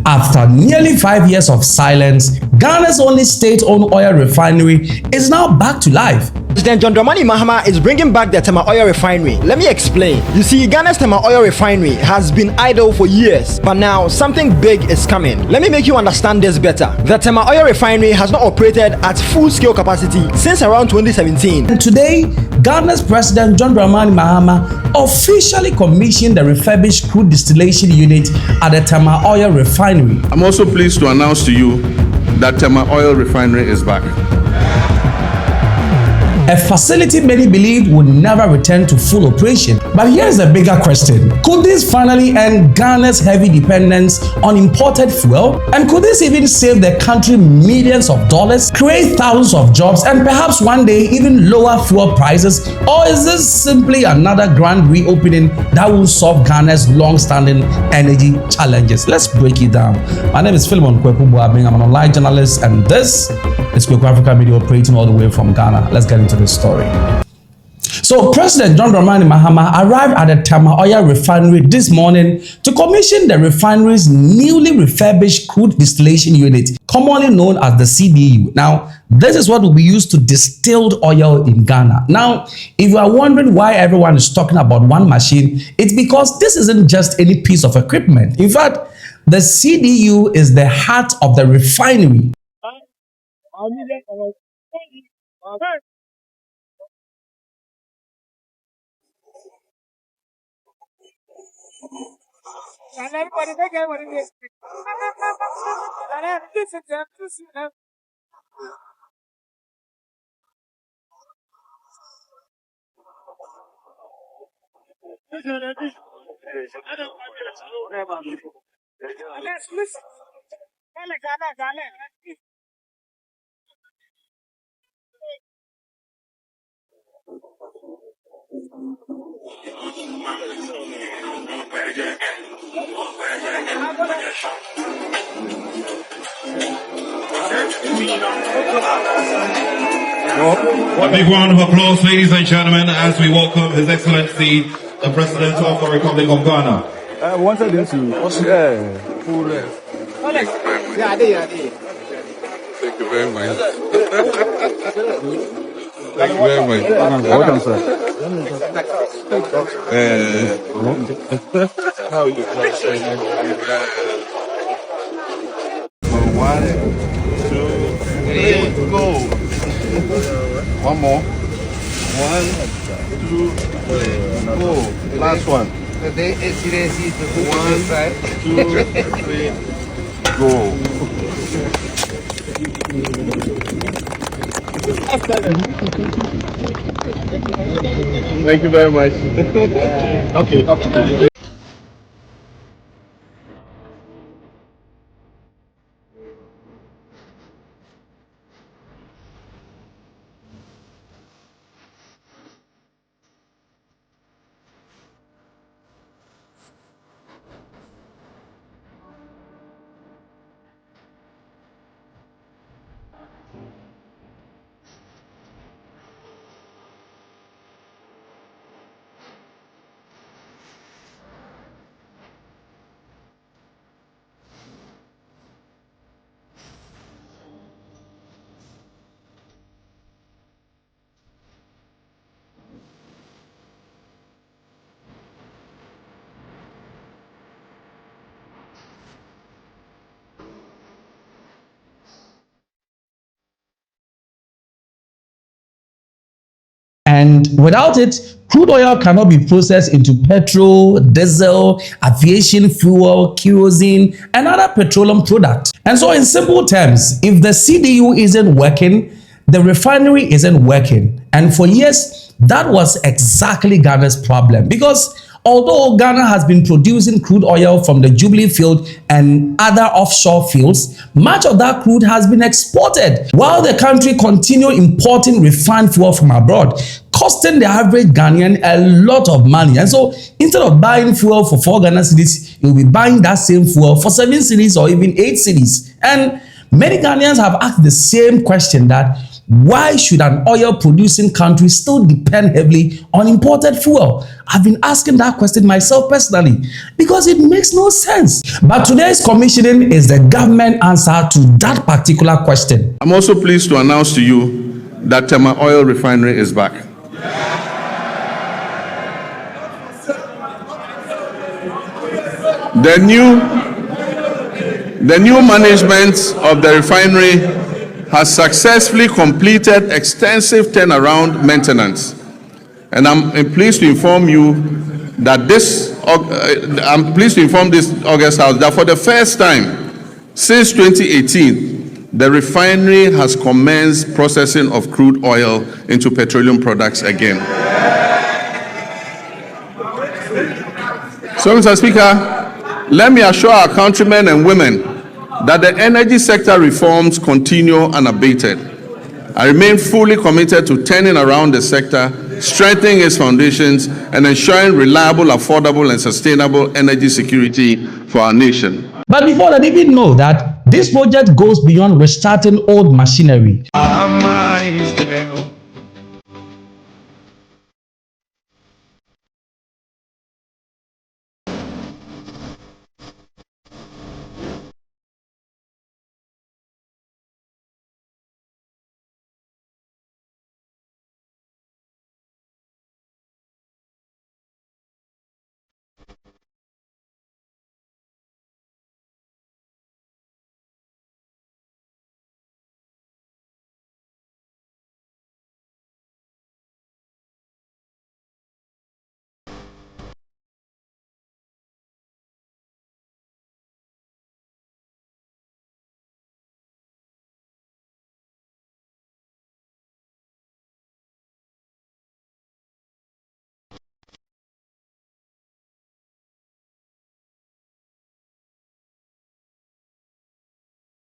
After nearly 5 years of silence, Ghana's only state-owned oil refinery is now back to life. President John Dramani Mahama is bringing back the Tema Oil Refinery. Let me explain. You see, Ghana's Tema Oil Refinery has been idle for years, but now something big is coming. Let me make you understand this better. The Tema Oil Refinery has not operated at full-scale capacity since around 2017. And today, Ghana's President John Dramani Mahama officially commissioned the refurbished Crude Distillation Unit at the Tema Oil Refinery. I'm also pleased to announce to you that Tema Oil Refinery is back. A facility many believed would never return to full operation. But here's the bigger question. Could this finally end Ghana's heavy dependence on imported fuel? And could this even save the country millions of dollars, create thousands of jobs, and perhaps one day even lower fuel prices? Or is this simply another grand reopening that will solve Ghana's long-standing energy challenges? Let's break it down. My name is Philemon Kweku. I'm an online journalist, and this is Kweku Africa Media, operating all the way from Ghana. Let's get into the story. So President John Dramani Mahama arrived at the Tema Oil Refinery this morning to commission the refinery's newly refurbished Crude Distillation Unit, commonly known as the CDU. Now, this is what will be used to distilled oil in Ghana. Now, if you are wondering why everyone is talking about one machine, it's because this isn't just any piece of equipment. In fact, the CDU is the heart of the refinery. A big round of applause, ladies and gentlemen, as we welcome His Excellency, the President of the Republic of Ghana. I wanted him to. Thank you very much. Thank you very much. Welcome, sir. How are you? 1, 2, 3, go. One more. 1, 2, 3, go. Last one. 1, 2, 3, go. Thank you very much. Okay. And without it, crude oil cannot be processed into petrol, diesel, aviation fuel, kerosene, and other petroleum products. And so in simple terms, if the CDU isn't working, the refinery isn't working. And for years, that was exactly Ghana's problem, because although Ghana has been producing crude oil from the Jubilee field and other offshore fields, much of that crude has been exported, while the country continued importing refined fuel from abroad, costing the average Ghanaian a lot of money. And so instead of buying fuel for 4 Ghana cedis, you'll be buying that same fuel for 7 cedis or even 8 cedis. And many Ghanaians have asked the same question, that why should an oil-producing country still depend heavily on imported fuel? I've been asking that question myself personally because it makes no sense. But today's commissioning is the government answer to that particular question. I'm also pleased to announce to you that Tema Oil Refinery is back. The new management of the refinery has successfully completed extensive turnaround maintenance. And I'm pleased to inform you that this August House that for the first time since 2018, the refinery has commenced processing of crude oil into petroleum products again. So, Mr. Speaker, let me assure our countrymen and women that the energy sector reforms continue unabated. I remain fully committed to turning around the sector, strengthening its foundations, and ensuring reliable, affordable, and sustainable energy security for our nation. But before that, even know that this project goes beyond restarting old machinery.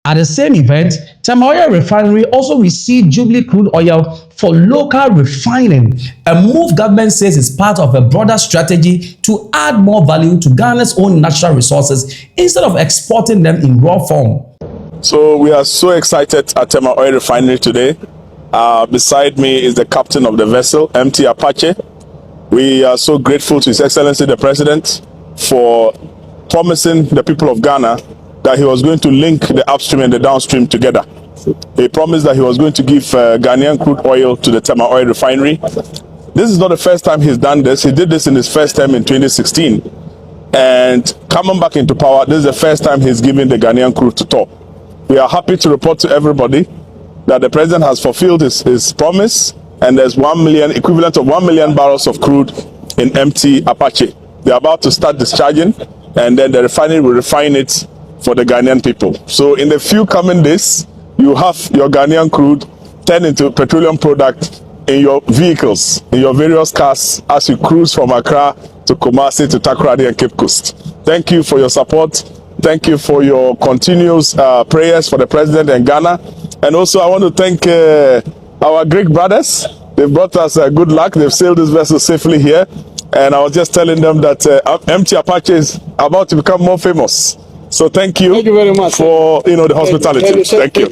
At the same event, Tema Oil Refinery also received Jubilee crude oil for local refining, a move government says is part of a broader strategy to add more value to Ghana's own natural resources instead of exporting them in raw form. So we are so excited at Tema Oil Refinery today. Beside me is the captain of the vessel, MT Apache. We are so grateful to His Excellency the President for promising the people of Ghana that he was going to link the upstream and the downstream together. He promised that he was going to give Ghanaian crude oil to the Tema Oil Refinery. This is not the first time he's done this. He did this in his first term in 2016. And coming back into power, this is the first time he's giving the Ghanaian crude to TOR. We are happy to report to everybody that the president has fulfilled his promise, and there's equivalent of 1 million barrels of crude in MT Apache. They're about to start discharging, and then the refinery will refine it for the Ghanaian people. So in the few coming days, you have your Ghanaian crude turned into petroleum product in your vehicles, in your various cars, as you cruise from Accra to Kumasi to Takoradi and Cape Coast. Thank you for your support. Thank you for your continuous prayers for the president and Ghana. And also I want to thank our Greek brothers. They brought us good luck. They've sailed this vessel safely here. And I was just telling them that MT Apache is about to become more famous. So thank you very much for the hospitality. Thank you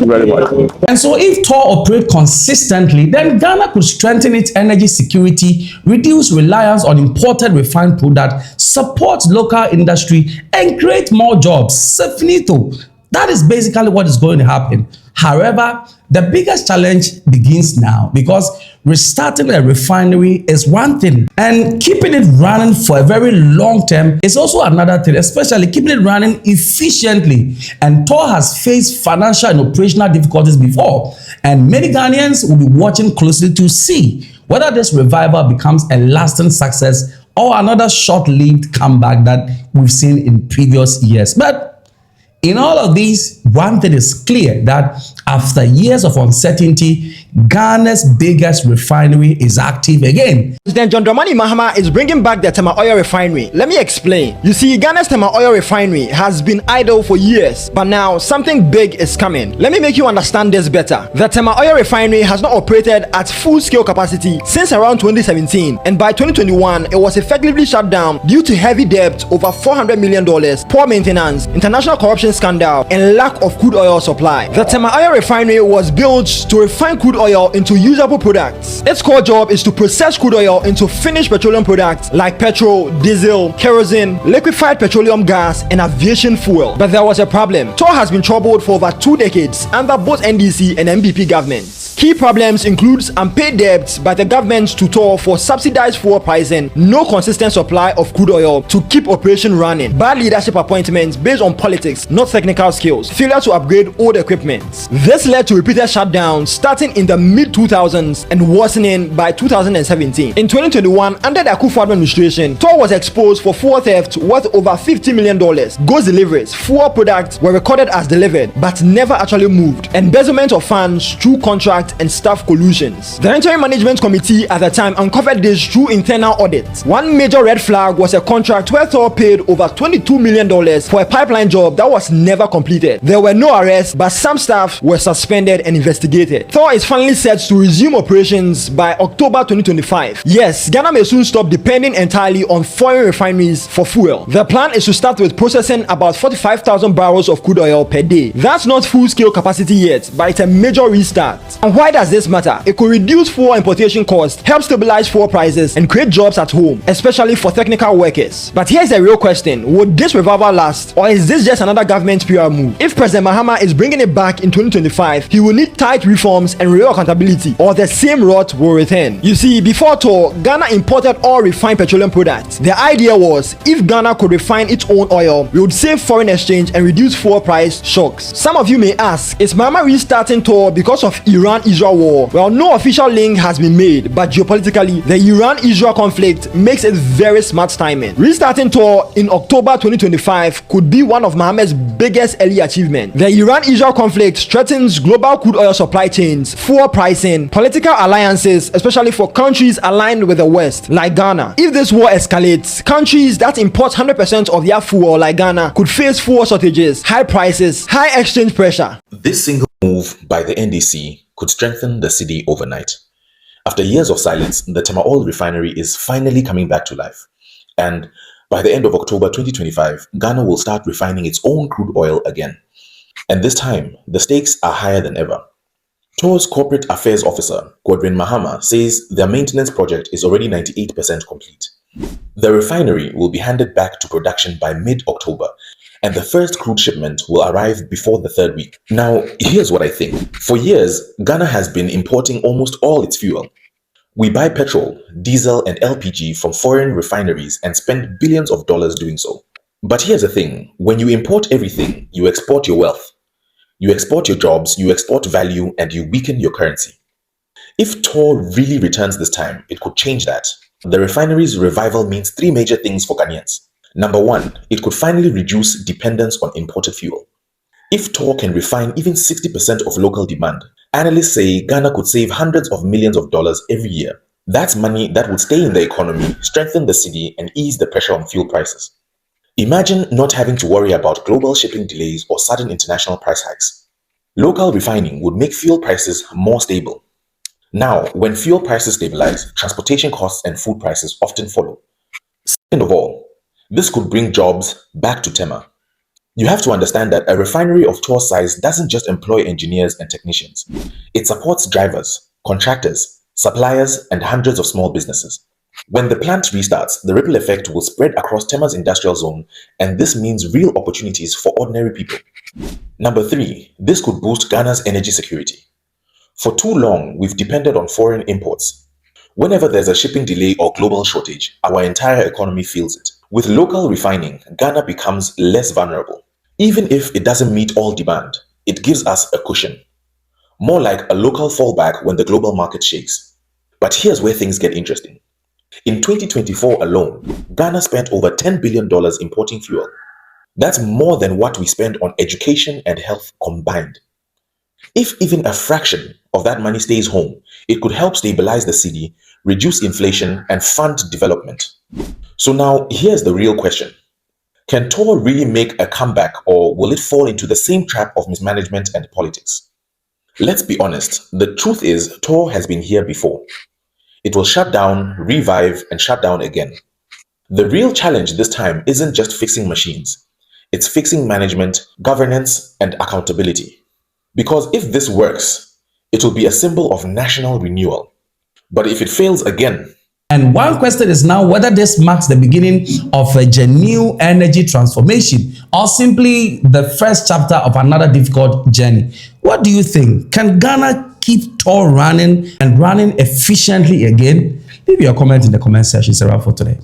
very much. And so if TOR operate consistently, then Ghana could strengthen its energy security, reduce reliance on imported refined product, support local industry, and create more jobs. Finito. That is basically what is going to happen. However, the biggest challenge begins now, because restarting a refinery is one thing, and keeping it running for a very long term is also another thing, especially keeping it running efficiently. And TOR has faced financial and operational difficulties before, and many Ghanaians will be watching closely to see whether this revival becomes a lasting success or another short-lived comeback that we've seen in previous years. But in all of these, one thing is clear, that after years of uncertainty, Ghana's biggest refinery is active again. President John Dramani Mahama is bringing back the Tema Oil Refinery. Let me explain. You see, Ghana's Tema Oil Refinery has been idle for years, but now something big is coming. Let me make you understand this better. The Tema Oil Refinery has not operated at full-scale capacity since around 2017, and by 2021, it was effectively shut down due to heavy debt over $400 million, poor maintenance, international corruption scandal, and lack of crude oil supply. The Tema Oil Refinery was built to refine crude oil into usable products. Its core job is to process crude oil into finished petroleum products like petrol, diesel, kerosene, liquefied petroleum gas, and aviation fuel. But there was a problem. TOR has been troubled for over 2 decades under both NDC and MPP governments. Key problems include unpaid debts by the government to TOR for subsidized fuel pricing, no consistent supply of crude oil to keep operation running, bad leadership appointments based on politics, not technical skills, failure to upgrade old equipment. This led to repeated shutdowns starting in the mid-2000s and worsening by 2017. In 2021, under the Akufo administration, TOR was exposed for fuel theft worth over $50 million. Goods deliveries, fuel products were recorded as delivered but never actually moved. Embezzlement of funds through contracts and staff collusions. The Interim Management Committee at the time uncovered this through internal audits. One major red flag was a contract where TOR paid over $22 million for a pipeline job that was never completed. There were no arrests, but some staff were suspended and investigated. TOR is finally set to resume operations by October 2025. Yes, Ghana may soon stop depending entirely on foreign refineries for fuel. The plan is to start with processing about 45,000 barrels of crude oil per day. That's not full-scale capacity yet, but it's a major restart. And why does this matter? It could reduce fuel importation costs, help stabilize fuel prices, and create jobs at home, especially for technical workers. But here's a real question. Would this revival last, or is this just another government PR move? If President Mahama is bringing it back in 2025, he will need tight reforms and real accountability, or the same rot will return. You see, before TOR, Ghana imported all refined petroleum products. The idea was, if Ghana could refine its own oil, we would save foreign exchange and reduce fuel price shocks. Some of you may ask, is Mahama restarting TOR because of Iran-Israel war? Well, no official link has been made, but geopolitically, the Iran-Israel conflict makes it very smart timing. Restarting TOR in October 2025 could be one of Mahama's biggest early achievements. The Iran-Israel conflict threatens global crude oil supply chains, fuel pricing, political alliances, especially for countries aligned with the West, like Ghana. If this war escalates, countries that import 100% of their fuel, like Ghana, could face fuel shortages, high prices, high exchange pressure. This single move by the NDC could strengthen the city overnight. After years of silence, the Tema Oil Refinery is finally coming back to life. And by the end of October 2025, Ghana will start refining its own crude oil again. And this time, the stakes are higher than ever. TOR's Corporate Affairs Officer, John Dramani Mahama, says their maintenance project is already 98% complete. The refinery will be handed back to production by mid-October, and the first crude shipment will arrive before the 3rd week. Now, here's what I think. For years, Ghana has been importing almost all its fuel. We buy petrol, diesel, and LPG from foreign refineries and spend billions of dollars doing so. But here's the thing. When you import everything, you export your wealth. You export your jobs, you export value, and you weaken your currency. If TOR really returns this time, it could change that. The refinery's revival means 3 major things for Ghanaians. Number 1, it could finally reduce dependence on imported fuel. If TOR can refine even 60% of local demand, analysts say Ghana could save hundreds of millions of dollars every year. That's money that would stay in the economy, strengthen the city, and ease the pressure on fuel prices. Imagine not having to worry about global shipping delays or sudden international price hikes. Local refining would make fuel prices more stable. Now, when fuel prices stabilize, transportation costs and food prices often follow. Second of all, this could bring jobs back to Tema. You have to understand that a refinery of TOR size doesn't just employ engineers and technicians. It supports drivers, contractors, suppliers, and hundreds of small businesses. When the plant restarts, the ripple effect will spread across Tema's industrial zone, and this means real opportunities for ordinary people. Number 3, this could boost Ghana's energy security. For too long, we've depended on foreign imports. Whenever there's a shipping delay or global shortage, our entire economy feels it. With local refining, Ghana becomes less vulnerable. Even if it doesn't meet all demand, it gives us a cushion. More like a local fallback when the global market shakes. But here's where things get interesting. In 2024 alone, Ghana spent over $10 billion importing fuel. That's more than what we spend on education and health combined. If even a fraction of that money stays home, it could help stabilize the city, reduce inflation, and fund development. So now, here's the real question. Can TOR really make a comeback, or will it fall into the same trap of mismanagement and politics? Let's be honest, the truth is TOR has been here before. It will shut down, revive, and shut down again. The real challenge this time isn't just fixing machines. It's fixing management, governance, and accountability. Because if this works, it will be a symbol of national renewal. But if it fails again, and one question is now whether this marks the beginning of a genuine energy transformation or simply the first chapter of another difficult journey. What do you think? Can Ghana keep TOR running and running efficiently again? Leave your comment in the comment section. It's a wrap for today.